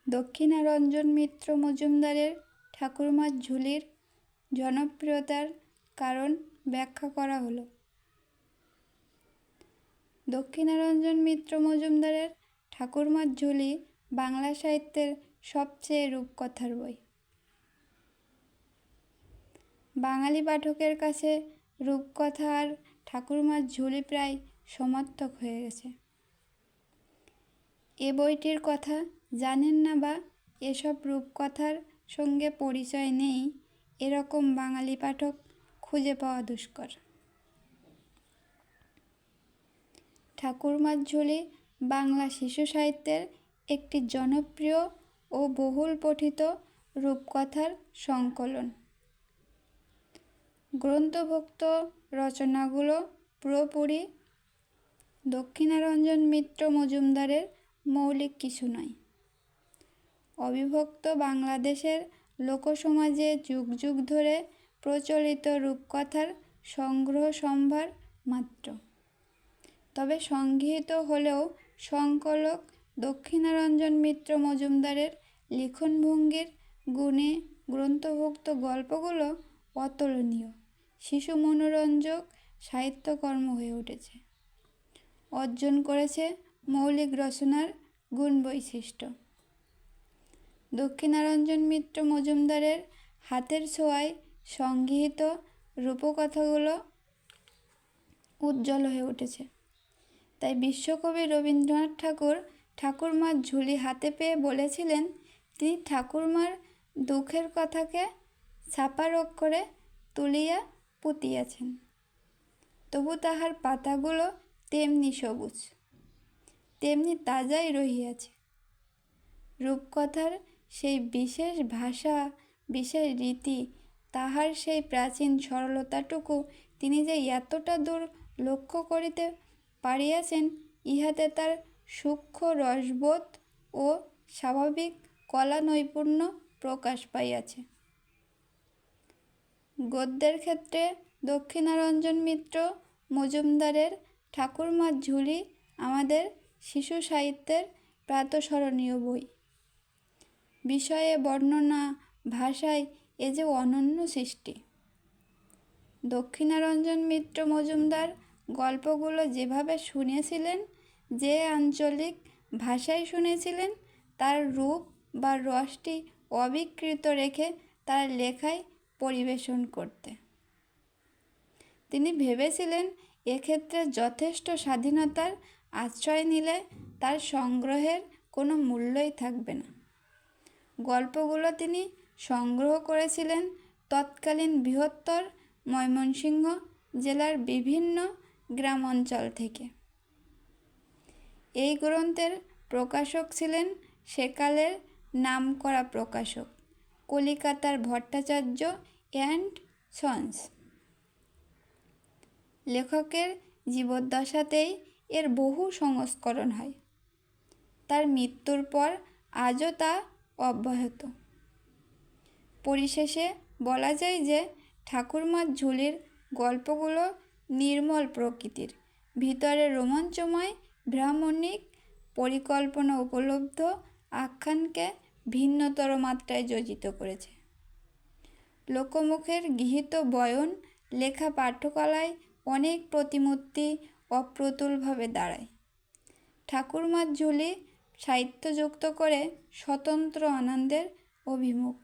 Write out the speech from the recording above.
দক্ষিণারঞ্জন মিত্র মজুমদারের ঠাকুরমার ঝুলির জনপ্রিয়তার কারণ ব্যাখ্যা করা হলো। দক্ষিণারঞ্জন মিত্র মজুমদারের ঠাকুরমার ঝুলি বাংলা সাহিত্যের সবচেয়ে রূপকথার বই। বাঙালি পাঠকের কাছে রূপকথা আর ঠাকুরমার ঝুলি প্রায় সমার্থক হয়ে গেছে। এ বইটির কথা জানেন না বা এসব রূপকথার সঙ্গে পরিচয় নেই এরকম বাঙালি পাঠক খুঁজে পাওয়া দুষ্কর। ঠাকুরমার ঝুলি বাংলা শিশু সাহিত্যের একটি জনপ্রিয় ও বহুল পঠিত রূপকথার সংকলন। গ্রন্থভুক্ত রচনাগুলো পুরোপুরি দক্ষিণারঞ্জন মিত্র মজুমদারের মৌলিক কিছু নয়, অবিভক্ত বাংলাদেশের লোকসমাজে যুগ যুগ ধরে প্রচলিত রূপকথার সংগ্রহ সম্ভার মাত্র। তবে সংগৃহীত হলেও সংকলক দক্ষিণারঞ্জন মিত্র মজুমদারের লিখনভঙ্গির গুণে গ্রন্থভুক্ত গল্পগুলো অতুলনীয় শিশু মনোরঞ্জক সাহিত্যকর্ম হয়ে উঠেছে, অর্জন করেছে মৌলিক রচনার গুণ বৈশিষ্ট্য। দক্ষিণারঞ্জন মিত্র মজুমদারের হাতের ছোঁয়ায় সংগৃহীত রূপকথাগুলো উজ্জ্বল হয়ে উঠেছে। তাই বিশ্বকবি রবীন্দ্রনাথ ঠাকুর ঠাকুরমার ঝুলি হাতে পেয়ে বলেছিলেন তিনি ঠাকুরমার দুঃখের কথাকে ছাপার অক্ষরে তুলিয়া পুঁতিয়াছেন, তবু তাহার পাতাগুলো তেমনি সবুজ, তেমনি তাজাই রহিয়াছে। রূপকথার সেই বিশেষ ভাষা, বিশেষ রীতি, তাহার সেই প্রাচীন সরলতাটুকু তিনি যে এতটা দূর লক্ষ্য করিতে পারিয়াছেন, ইহাতে তার সূক্ষ্ম রসবোধ ও স্বাভাবিক কলা নৈপুণ্য প্রকাশ পাইয়াছে। গদ্যের ক্ষেত্রে দক্ষিণারঞ্জন মিত্র মজুমদারের ঠাকুরমার ঝুলি আমাদের শিশু সাহিত্যের প্রাতঃস্মরণীয় বই। বিষয়ে, বর্ণনা, ভাষায় এ যে অনন্য সৃষ্টি। দক্ষিণারঞ্জন মিত্র মজুমদার গল্পগুলো যেভাবে শুনেছিলেন, যে আঞ্চলিক ভাষায় শুনেছিলেন, তার রূপ বা রসটি অবিকৃত রেখে তার লেখায় পরিবেশন করতে তিনি ভেবেছিলেন এক্ষেত্রে যথেষ্ট স্বাধীনতার আশ্রয় নিলে তার সংগ্রহের কোনো মূল্যই থাকবে না। গল্পগুলো তিনি সংগ্রহ করেছিলেন তৎকালীন বৃহত্তর ময়মনসিংহ জেলার বিভিন্ন গ্রাম অঞ্চল থেকে। এই গ্রন্থের প্রকাশক ছিলেন সেকালের নামকরা প্রকাশক কলিকাতার ভট্টাচার্য অ্যান্ড সন্স। লেখকের জীবদ্দশাতেই এর বহু সংস্করণ হয়। তার মৃত্যুর পর আজও তা অব্যাহত। পরিশেষে বলা যায় যে ঠাকুরমার ঝুলির গল্পগুলো নির্মল প্রকৃতির, ভিতরে রোমাঞ্চময় ভ্রামণিক পরিকল্পনা উপলব্ধ আখ্যানকে ভিন্নতর মাত্রায় যোজিত করেছে। লোকমুখের গৃহীত বয়ন লেখা পাঠ্যকলায় অনেক প্রতিমূর্তি অপ্রতুলভাবে দাঁড়ায়। ঠাকুরমার ঝুলি সাহিত্যযুক্ত করে স্বতন্ত্র আনন্দের অভিমুখ।